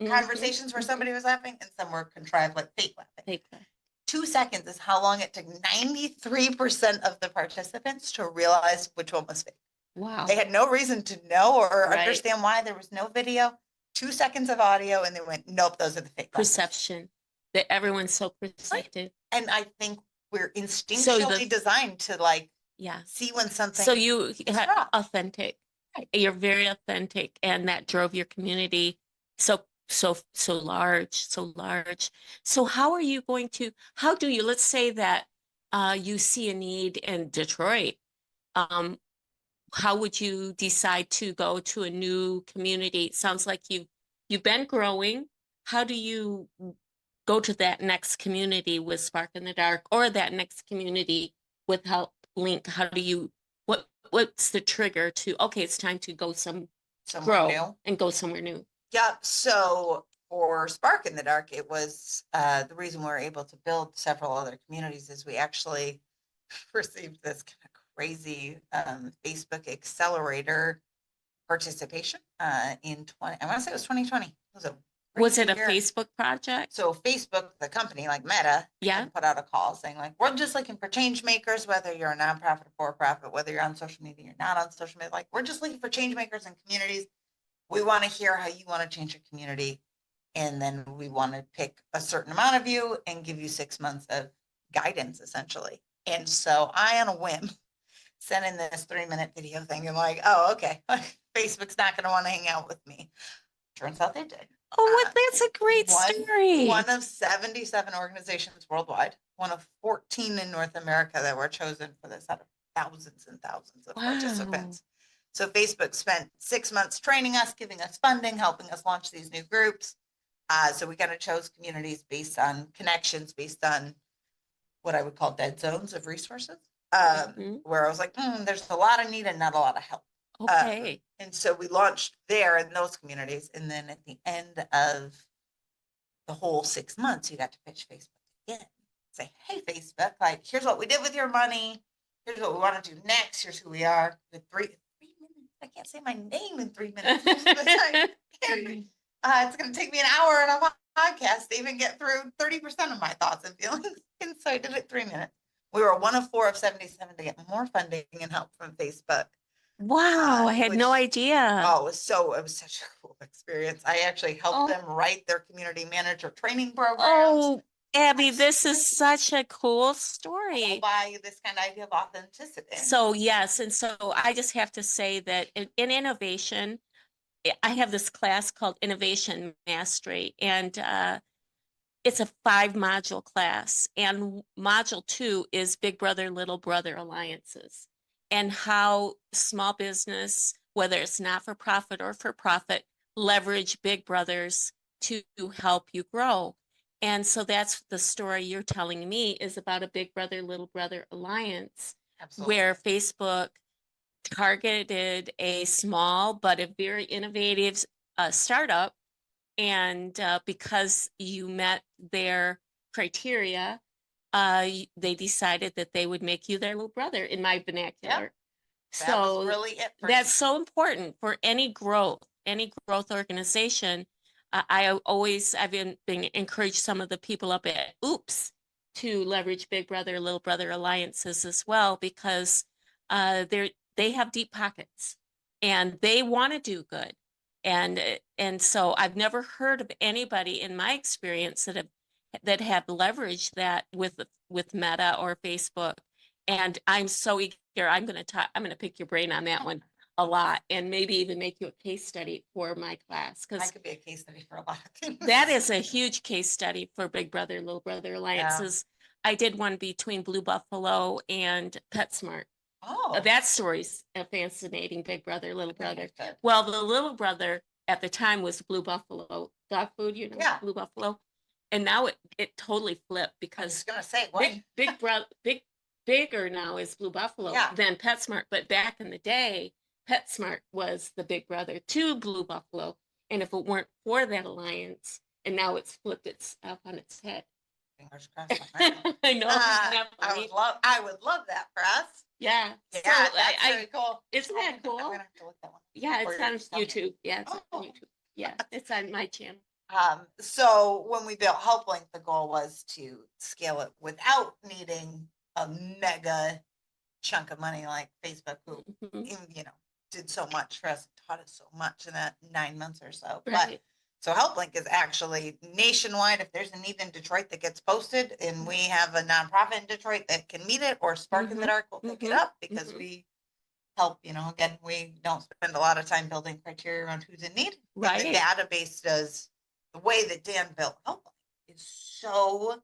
Speaker 3: conversations where somebody was laughing, and some were contrived, like fake laughing.
Speaker 1: Fake laugh.
Speaker 3: 2 seconds is how long it took 93% of the participants to realize which one was fake.
Speaker 1: Wow.
Speaker 3: They had no reason to know or
Speaker 1: Right.
Speaker 3: understand why. There was no video, 2 seconds of audio, and they went, nope, those are the fake laughers.
Speaker 1: Perception. That everyone's so perceptive.
Speaker 3: And I think we're instinctually designed to, like,
Speaker 1: Yeah.
Speaker 3: see when something.
Speaker 1: So you had
Speaker 3: wrong.
Speaker 1: authentic.
Speaker 3: Right.
Speaker 1: You're very authentic, and that drove your community so large. So how are you going to? How do you? Let's say that you see a need in Detroit. How would you decide to go to a new community? It sounds like you've been growing. How do you go to that next community with Spark in the Dark, or that next community with HelpLink? How do you, what's the trigger to, okay, it's time to go
Speaker 3: Somewhere
Speaker 1: grow
Speaker 3: new.
Speaker 1: and go somewhere new?
Speaker 3: Yep. So for Spark in the Dark, it was the reason we were able to build several other communities is we actually received this kind of crazy Facebook accelerator participation in I want to say it was 2020.
Speaker 1: Was it a
Speaker 3: year.
Speaker 1: Facebook project?
Speaker 3: So Facebook, the company, like Meta, put out a call saying, like, we're just looking for change makers, whether you're a nonprofit or for-profit, whether you're on social media, you're not on social media, like, we're just looking for change makers in communities. We want to hear how you want to change your community. And then we want to pick a certain amount of you and give you 6 months of guidance, essentially. And so I, on a whim, sent in this 3-minute video thing and like, oh, okay, Facebook's not going to want to hang out with me. Turns out they did.
Speaker 1: Oh, that's a great story.
Speaker 3: One of 77 organizations worldwide, one of 14 in North America that were chosen for this out of thousands and thousands of participants. So Facebook spent 6 months training us, giving us funding, helping us launch these new groups. So we kind of chose communities based on connections, based on what I would call dead zones of resources, where I was like, there's a lot of need and not a lot of help.
Speaker 1: Okay.
Speaker 3: And so we launched there in those communities. And then at the end of the whole 6 months, you got to pitch Facebook again. Say, hey, Facebook, like, here's what we did with your money. Here's what we want to do next. Here's who we are. With 3 minutes. I can't say my name in 3 minutes. It's going to take me an hour and a podcast to even get through 30% of my thoughts and feelings. And so I did it 3 minutes. We were one of 4 of 77 to get more funding and help from Facebook.
Speaker 1: Wow, I had no idea.
Speaker 3: Oh, it was such a cool experience. I actually helped them write their community manager training programs.
Speaker 1: Oh, Abby, this is such a cool story.
Speaker 3: By this kind of idea of authenticity.
Speaker 1: So yes, and so I just have to say that in innovation, I have this class called Innovation Mastery, and it's a 5-module class. And module 2 is Big Brother, Little Brother alliances, and how small business, whether it's not for profit or for profit, leverage big brothers to help you grow. And so that's the story you're telling me, is about a Big Brother, Little Brother alliance,
Speaker 3: Absolutely.
Speaker 1: where Facebook targeted a small but a very innovative startup. And because you met their criteria, they decided that they would make you their little brother, in my vernacular.
Speaker 3: That was
Speaker 1: So
Speaker 3: really it for
Speaker 1: that's
Speaker 3: me.
Speaker 1: so important for any growth organization. I've been encouraged some of the people up at Oops to leverage Big Brother, Little Brother alliances as well, because they have deep pockets and they want to do good. And so I've never heard of anybody in my experience that have leveraged that with Meta or Facebook. And I'm so eager. I'm going to pick your brain on that one a lot, and maybe even make you a case study for my class,
Speaker 3: I
Speaker 1: because
Speaker 3: could be a case study for a lot of things.
Speaker 1: that is a huge case study for Big Brother, Little Brother alliances. I did one between Blue Buffalo and PetSmart.
Speaker 3: Oh,
Speaker 1: That story's a fascinating. Big Brother, Little
Speaker 3: Very
Speaker 1: Brother.
Speaker 3: good.
Speaker 1: Well, the little brother at the time was Blue Buffalo dog food,
Speaker 3: Yeah.
Speaker 1: Blue Buffalo. And now it totally flipped,
Speaker 3: I was
Speaker 1: because
Speaker 3: gonna say, what?
Speaker 1: bigger now is Blue Buffalo
Speaker 3: Yeah.
Speaker 1: than PetSmart. But back in the day, PetSmart was the big brother to Blue Buffalo. And if it weren't for that alliance, and now it's flipped itself on its head.
Speaker 3: Fingers crossed on that one.
Speaker 1: I know.
Speaker 3: I would love that for us.
Speaker 1: Yeah.
Speaker 3: Yeah,
Speaker 1: So
Speaker 3: that's very cool.
Speaker 1: isn't that
Speaker 3: I'm
Speaker 1: cool?
Speaker 3: gonna have to look that one.
Speaker 1: Yeah,
Speaker 3: Or
Speaker 1: it's on
Speaker 3: just tell me.
Speaker 1: YouTube. Yeah, it's on
Speaker 3: Oh.
Speaker 1: YouTube. Yeah, it's on my channel.
Speaker 3: So when we built HelpLink, the goal was to scale it without needing a mega chunk of money like Facebook, who
Speaker 1: Mhm.
Speaker 3: did so much for us, taught us so much in that 9 months or so. But
Speaker 1: Right.
Speaker 3: so HelpLink is actually nationwide. If there's a need in Detroit that gets posted, and we have a nonprofit in Detroit that can meet it, or Spark in the
Speaker 1: Mhm.
Speaker 3: Dark will pick it
Speaker 1: Mhm.
Speaker 3: up, because
Speaker 1: Mhm.
Speaker 3: we help, again, we don't spend a lot of time building criteria around who's in need. And
Speaker 1: Right.
Speaker 3: the database does, the way that Dan built HelpLink is so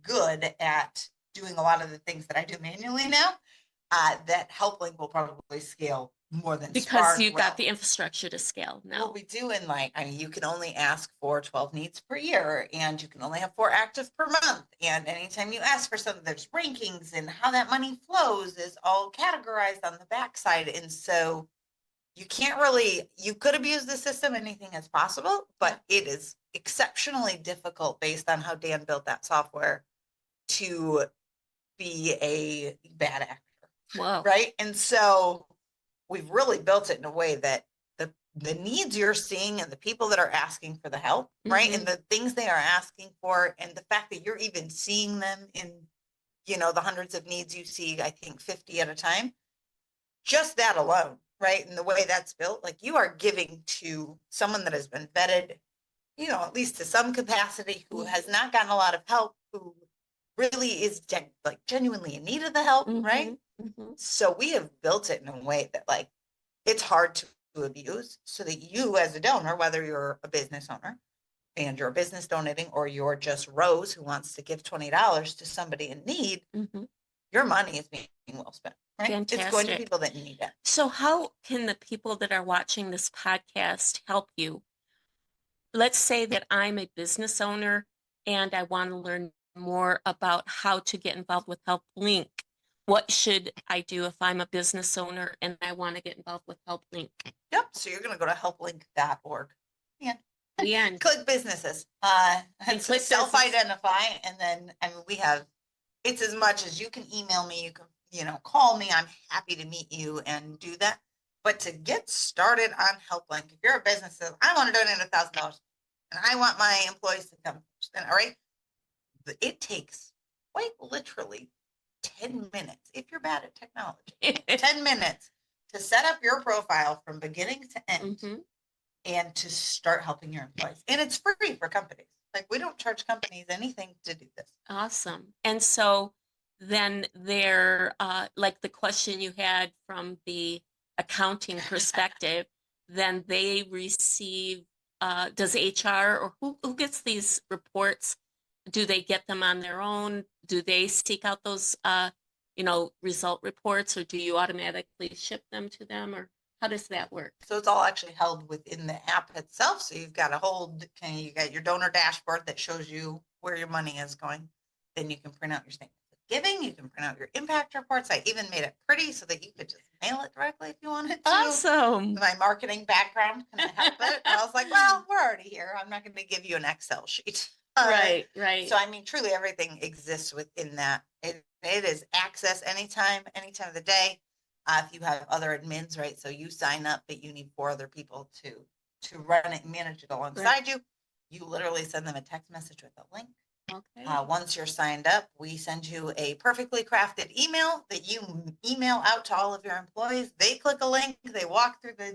Speaker 3: good at doing a lot of the things that I do manually now, that HelpLink will probably scale more than
Speaker 1: Because
Speaker 3: Spark
Speaker 1: you've got
Speaker 3: will.
Speaker 1: the infrastructure to scale now.
Speaker 3: Well, we do, and you can only ask for 12 needs per year, and you can only have 4 active per month. And anytime you ask for something, there's rankings, and how that money flows is all categorized on the backside. And so you can't really, you could abuse the system, anything is possible, but it is exceptionally difficult, based on how Dan built that software, to be a bad actor.
Speaker 1: Whoa.
Speaker 3: Right. And so we've really built it in a way that the needs you're seeing, and the people that are asking for the help, right, and the things they are asking for, and the fact that you're even seeing them in, the hundreds of needs you see, I think 50 at a time, just that alone, right, and the way that's built, like, you are giving to someone that has been vetted, at least to some capacity, who has not gotten a lot of help, who really is genuinely in need of the help, right? So we have built it in a way that, like, it's hard to abuse, so that you, as a donor, whether you're a business owner and you're a business donating, or you're just Rose who wants to give $20 to somebody in need, your money is being well spent, right? It's going to
Speaker 1: Fantastic.
Speaker 3: people that need it.
Speaker 1: So how can the people that are watching this podcast help you? Let's say that I'm a business owner and I want to learn more about how to get involved with HelpLink. What should I do if I'm a business owner and I want to get involved with HelpLink?
Speaker 3: Yep. So you're going to go to helplink.org. And
Speaker 1: The end.
Speaker 3: click businesses.
Speaker 1: And click
Speaker 3: self-identify, and then it's as much as you can email me, you can call me. I'm happy to meet you and do that. But to get started on HelpLink, if you're a business that says, I want to donate $1,000 and I want my employees to come first, then all right, it takes quite literally 10 minutes, if you're bad at technology, 10 minutes to set up your profile from beginning to end, and to start helping your employees. And it's free for companies. Like, we don't charge companies anything to do this.
Speaker 1: Awesome. And so then like the question you had from the accounting perspective, then they receive, does HR or who gets these reports? Do they get them on their own? Do they seek out those, result reports, or do you automatically ship them to them, or how does that work?
Speaker 3: So it's all actually held within the app itself. So you've got a whole, you got your donor dashboard that shows you where your money is going. Then you can print out your statement of giving. You can print out your impact reports. I even made it pretty so that you could just mail it directly if you wanted to.
Speaker 1: Awesome.
Speaker 3: My marketing background couldn't help it. And I was like, well, we're already here. I'm not going to give you an Excel sheet.
Speaker 1: Right.
Speaker 3: So, I mean, truly everything exists within that. It is access anytime of the day. If you have other admins, right? So you sign up, but you need 4 other people to run it and manage it alongside you. You literally send them a text message with a link.
Speaker 1: Okay.
Speaker 3: Once you're signed up, we send you a perfectly crafted email that you email out to all of your employees. They click a link, they walk through I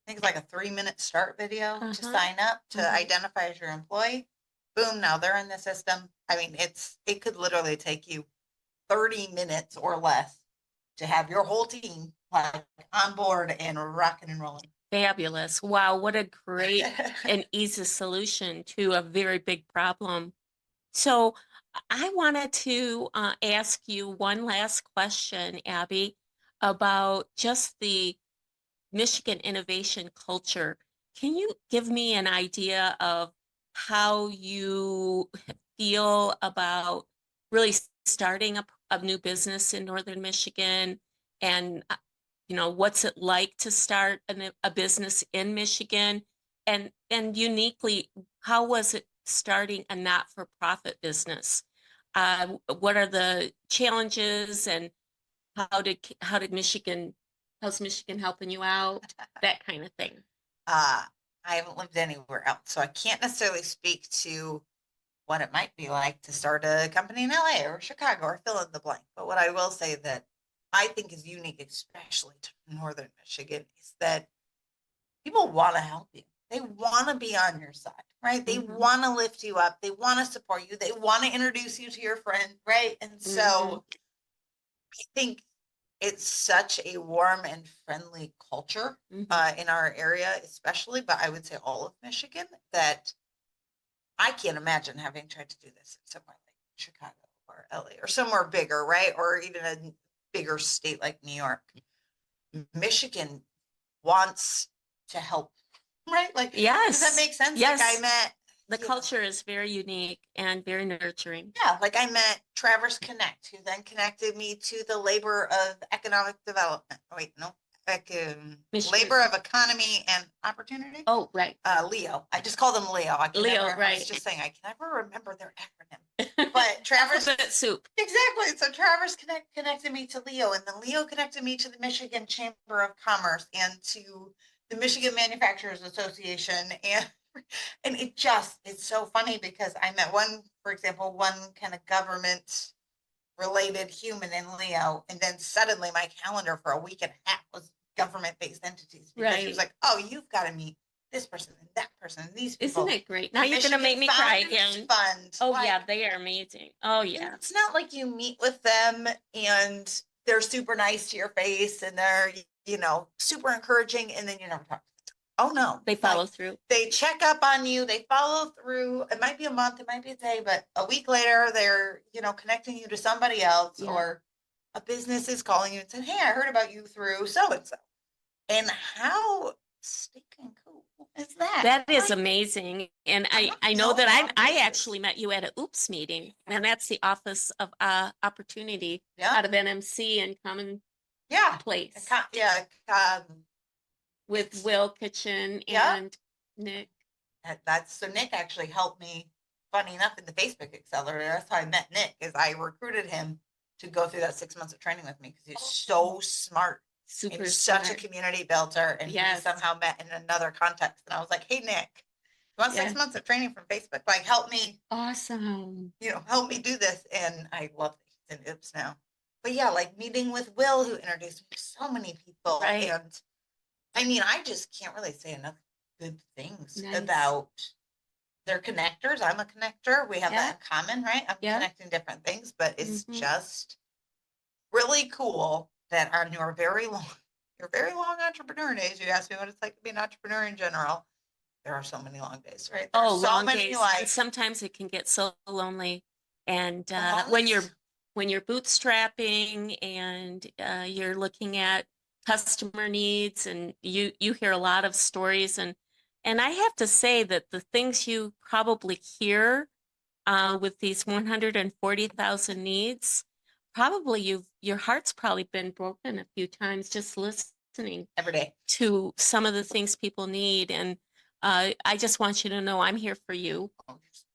Speaker 3: think it's like a 3-minute start video to sign up to identify as your employee. Boom, now they're in the system. I mean, it could literally take you 30 minutes or less to have your whole team like on board and rocking and rolling.
Speaker 1: Fabulous. Wow, what a great and easy solution to a very big problem. So I wanted to ask you one last question, Abby, about just the Michigan innovation culture. Can you give me an idea of how you feel about really starting a new business in Northern Michigan, and what's it like to start a business in Michigan, and uniquely, how was it starting a not-for-profit business? What are the challenges, and how's Michigan helping you out? That kind of thing.
Speaker 3: I haven't lived anywhere else, so I can't necessarily speak to what it might be like to start a company in LA or Chicago or fill in the blank. But what I will say that I think is unique, especially to Northern Michigan, is that people want to help you. They want to be on your side, right? They want to lift you up. They want to support you. They want to introduce you to your friend, right? And so I think it's such a warm and friendly culture in our area, especially, but I would say all of Michigan, that I can't imagine having tried to do this in somewhere like Chicago or LA or somewhere bigger, right? Or even a bigger state like New York. Michigan wants to help, right? Like,
Speaker 1: yes.
Speaker 3: Does that make sense?
Speaker 1: Yes.
Speaker 3: Like I met
Speaker 1: the culture is very unique and very nurturing.
Speaker 3: Yeah, like I met Traverse Connect, who then connected me to the Labor of Economic Development. Oh, wait, no, Labor of Economy and Opportunity.
Speaker 1: Oh, right.
Speaker 3: Leo. I just call them Leo. I was just saying I can never remember their acronym. But Traverse
Speaker 1: soup.
Speaker 3: Exactly. So Traverse connected me to Leo, and then Leo connected me to the Michigan Chamber of Commerce and to the Michigan Manufacturers Association, and it's so funny because I met one kind of government related human in Leo, and then suddenly my calendar for a week and a half was government based entities because he was like, oh, you've got to meet this person and that person and these people.
Speaker 1: Isn't it great? Now you're going to make me cry again.
Speaker 3: Fund.
Speaker 1: Oh, yeah, they are amazing. Oh, yeah.
Speaker 3: It's not like you meet with them and they're super nice to your face and they're, super encouraging, and then you never talk. Oh, no.
Speaker 1: They follow through.
Speaker 3: They check up on you. They follow through. It might be a month. It might be a day, but a week later, they're, connecting you to somebody else, or a business is calling you and saying, hey, I heard about you through so-and-so. And how stinking cool is that?
Speaker 1: That is amazing. And I know that I actually met you at a OOPS meeting, and that's the Office of Opportunity out of NMC and Common Place. With Will Kitchen and Nick.
Speaker 3: So Nick actually helped me, funny enough, in the Facebook accelerator. That's how I met Nick, is I recruited him to go through that 6 months of training with me because he's so smart.
Speaker 1: Super
Speaker 3: such a community builder, and he somehow met in another context. And I was like, hey, Nick, you want 6 months of training from Facebook? Like, help me.
Speaker 1: Awesome.
Speaker 3: Help me do this. And I love that he's in Oops now. But yeah, like meeting with Will, who introduced me to so many people.
Speaker 1: Right.
Speaker 3: And I mean, I just can't really say enough good things about their connectors. I'm a connector. We have that in common, right? I'm connecting different things, but it's just really cool that on your very long your very long entrepreneur days. You asked me what it's like to be an entrepreneur in general. There are so many long days, right? There are
Speaker 1: Oh,
Speaker 3: so
Speaker 1: long
Speaker 3: many
Speaker 1: days.
Speaker 3: like
Speaker 1: And sometimes it can get so lonely. And
Speaker 3: the
Speaker 1: when you're bootstrapping and you're looking at customer needs, and you hear a lot of stories, and I have to say that the things you probably hear with these 140,000 needs, probably your heart's probably been broken a few times just listening
Speaker 3: every day.
Speaker 1: to some of the things people need. And I just want you to know I'm here for you.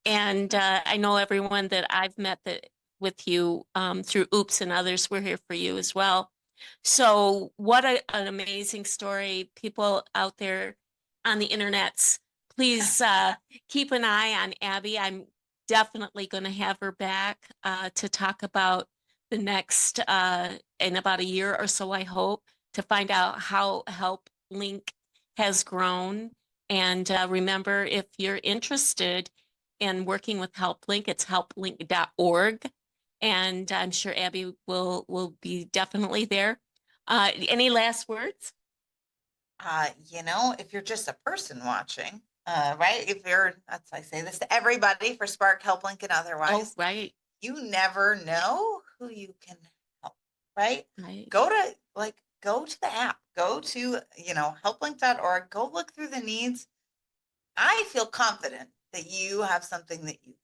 Speaker 1: And I know everyone that I've met that with you through Oops and others, we're here for you as well. So what an amazing story. People out there on the internets, please keep an eye on Abby. I'm definitely going to have her back to talk about the next, in about a year or so, I hope, to find out how HelpLink has grown. And remember, if you're interested in working with HelpLink, it's helplink.org. And I'm sure Abby will be definitely there. Any last words?
Speaker 3: If you're just a person watching, right? If you're, that's I say this to everybody for Spark, HelpLink, and
Speaker 1: Oh,
Speaker 3: otherwise,
Speaker 1: right,
Speaker 3: you never know who you can help, right?
Speaker 1: right.
Speaker 3: Go to the app, go to, helplink.org, go look through the needs. I feel confident that you have something that you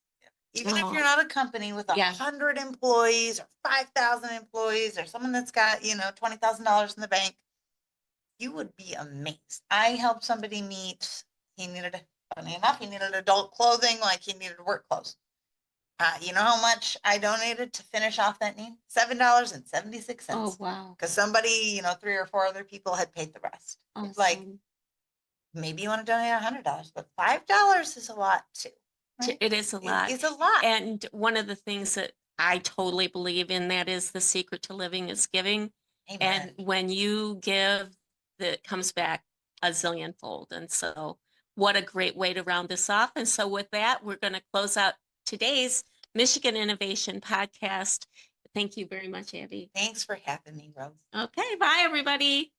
Speaker 3: even if
Speaker 1: Oh,
Speaker 3: you're not a company with
Speaker 1: yeah.
Speaker 3: 100 employees or 5,000 employees or someone that's got, $20,000 in the bank, you would be amazed. I helped somebody meet, funny enough, he needed adult clothing, like he needed work clothes. You know how much I donated to finish off that need? $7.76.
Speaker 1: Oh, wow.
Speaker 3: Because somebody, 3 or 4 other people had paid the rest. It's like,
Speaker 1: Awesome.
Speaker 3: maybe you want to donate $100, but $5 is a lot too. Right?
Speaker 1: It is a lot.
Speaker 3: It's a lot.
Speaker 1: And one of the things that I totally believe in, that is the secret to living is giving.
Speaker 3: Amen.
Speaker 1: And when you give, that comes back a zillionfold. And so what a great way to round this off. And so with that, we're going to close out today's Michigan Innovation Podcast. Thank you very much, Abby.
Speaker 3: Thanks for having me, Rose.
Speaker 1: Okay, bye everybody.